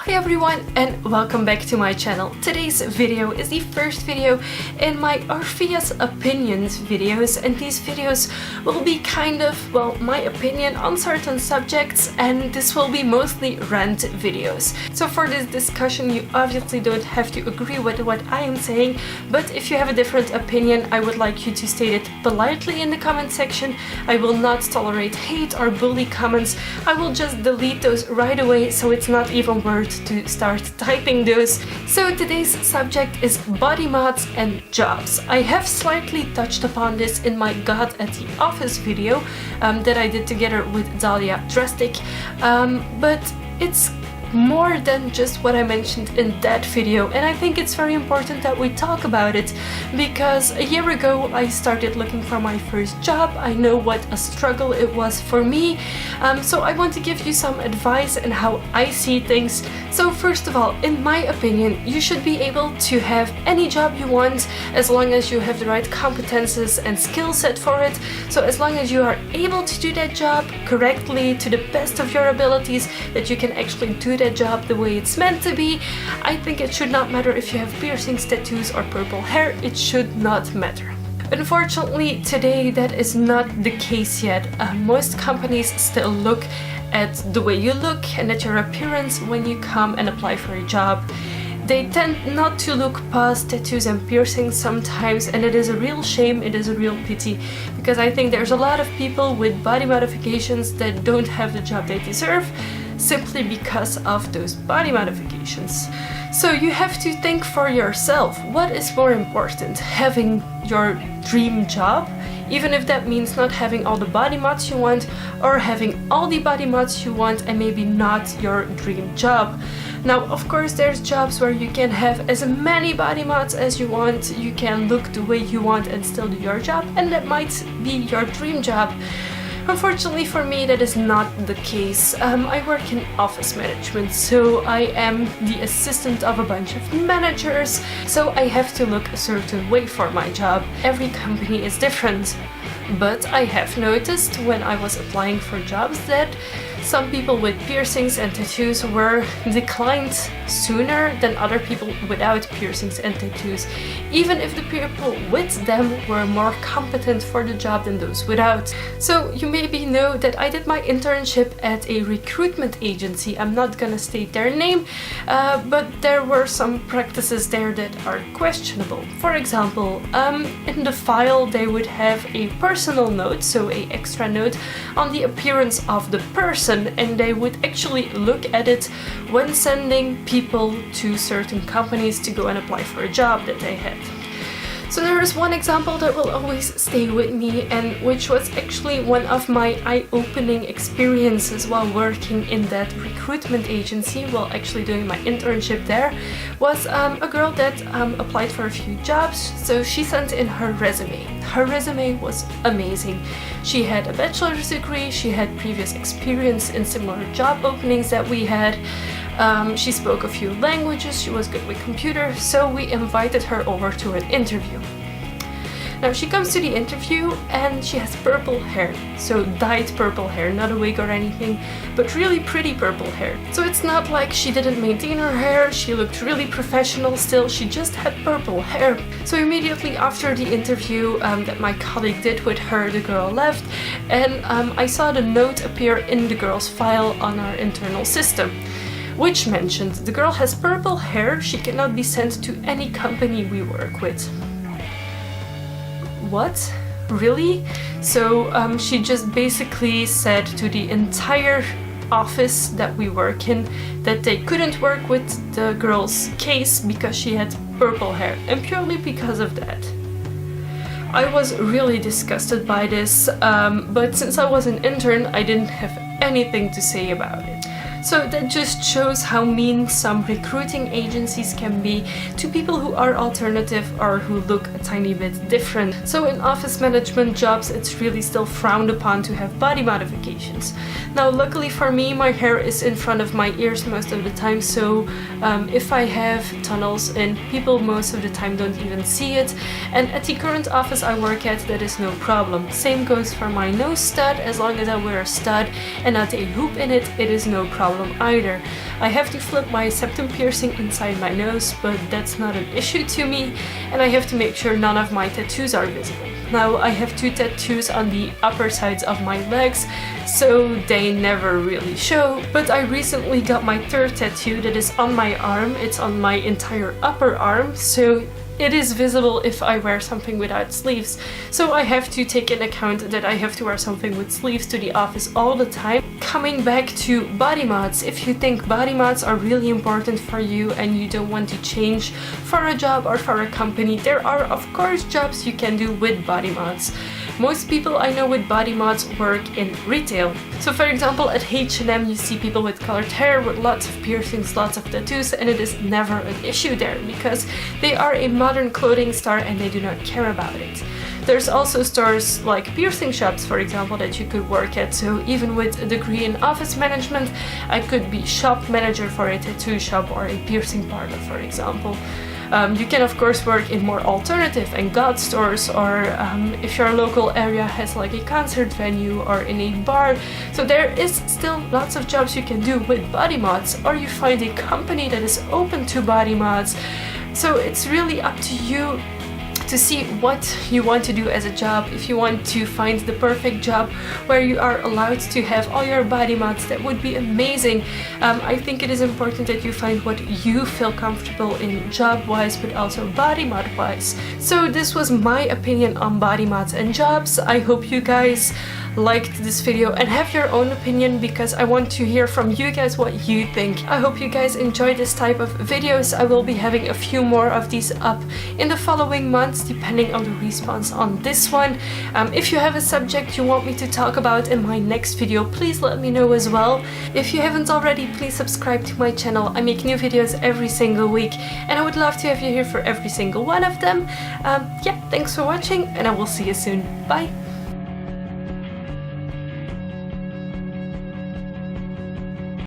Hi everyone and welcome back to my channel. Today's video is the first video in my Orphea's opinions videos, and these videos will be kind of, well, my opinion on certain subjects, and this will be mostly rant videos. So for this discussion you obviously don't have to agree with what I am saying, but if you have a different opinion I would like you to state it politely in the comment section. I will not tolerate hate or bully comments. I will just delete those right away, so it's not even worth to start typing those. So today's subject is body mods and jobs. I have slightly touched upon this in my God at the Office video that I did together with Dahlia Drastic, but it's more than just what I mentioned in that video, and I think it's very important that we talk about it because a year ago I started looking for my first job. I know what a struggle it was for me, so I want to give you some advice and how I see things. So first of all, in my opinion, you should be able to have any job you want as long as you have the right competences and skill set for it. So as long as you are able to do that job correctly to the best of your abilities, that you can actually do that job the way it's meant to be, I think it should not matter if you have piercings, tattoos or purple hair. It should not matter. Unfortunately, today that is not the case yet. Most companies still look at the way you look and at your appearance when you come and apply for a job. They tend not to look past tattoos and piercings sometimes, and it is a real shame, it is a real pity, because I think there's a lot of people with body modifications that don't have the job they deserve simply because of those body modifications. So you have to think for yourself, what is more important? Having your dream job, even if that means not having all the body mods you want, or having all the body mods you want and maybe not your dream job. Now, of course, there's jobs where you can have as many body mods as you want, you can look the way you want and still do your job, and that might be your dream job. Unfortunately for me, that is not the case. I work in office management, so I am the assistant of a bunch of managers, so I have to look a certain way for my job. Every company is different, but I have noticed when I was applying for jobs that some people with piercings and tattoos were declined sooner than other people without piercings and tattoos, even if the people with them were more competent for the job than those without. So you maybe know that I did my internship at a recruitment agency. I'm not gonna state their name, but there were some practices there that are questionable. For example, in the file they would have a personal note, so an extra note on the appearance of the person, and they would actually look at it when sending people to certain companies to go and apply for a job that they had. So there is one example that will always stay with me, and which was actually one of my eye-opening experiences while working in that recruitment agency, while actually doing my internship there, was a girl that applied for a few jobs. So she sent in her resume. Her resume was amazing. She had a bachelor's degree, she had previous experience in similar job openings that we had. She spoke a few languages, she was good with computers, so we invited her over to an interview. Now she comes to the interview and she has purple hair, so dyed purple hair, not a wig or anything, but really pretty purple hair. So it's not like she didn't maintain her hair, she looked really professional still, she just had purple hair. So immediately after the interview that my colleague did with her, the girl left, and I saw the note appear in the girl's file on our internal system, which mentioned the girl has purple hair, she cannot be sent to any company we work with. What? Really? So she just basically said to the entire office that we work in that they couldn't work with the girl's case because she had purple hair, and purely because of that. I was really disgusted by this, but since I was an intern I didn't have anything to say about it. So that just shows how mean some recruiting agencies can be to people who are alternative or who look a tiny bit different. So in office management jobs, it's really still frowned upon to have body modifications. Now luckily for me, my hair is in front of my ears most of the time, so if I have tunnels in, people most of the time don't even see it. And at the current office I work at, that is no problem. Same goes for my nose stud. As long as I wear a stud and not a hoop in it, it is no problem. problem either. I have to flip my septum piercing inside my nose, but that's not an issue to me, and I have to make sure none of my tattoos are visible. Now, I have 2 tattoos on the upper sides of my legs, so they never really show, but I recently got my 3rd tattoo that is on my arm. It's on my entire upper arm, so it is visible if I wear something without sleeves. So I have to take into account that I have to wear something with sleeves to the office all the time. Coming back to body mods, if you think body mods are really important for you and you don't want to change for a job or for a company, there are of course jobs you can do with body mods. Most people I know with body mods work in retail. So for example, at H&M you see people with colored hair, with lots of piercings, lots of tattoos, and it is never an issue there because they are a modern clothing store and they do not care about it. There's also stores like piercing shops, for example, that you could work at. So even with a degree in office management, I could be shop manager for a tattoo shop or a piercing parlor, for example. You can of course work in more alternative and god stores, or if your local area has like a concert venue or in a bar. So there is still lots of jobs you can do with body mods, or you find a company that is open to body mods. So it's really up to you to see what you want to do as a job. If you want to find the perfect job where you are allowed to have all your body mods, that would be amazing. I think it is important that you find what you feel comfortable in job-wise, but also body mod-wise. So this was my opinion on body mods and jobs. I hope you guys liked this video and have your own opinion, because I want to hear from you guys what you think. I hope you guys enjoy this type of videos. I will be having a few more of these up in the following months depending on the response on this one. If you have a subject you want me to talk about in my next video, please let me know as well. If you haven't already, please subscribe to my channel. I make new videos every single week and I would love to have you here for every single one of them. Yeah, thanks for watching and I will see you soon. Bye!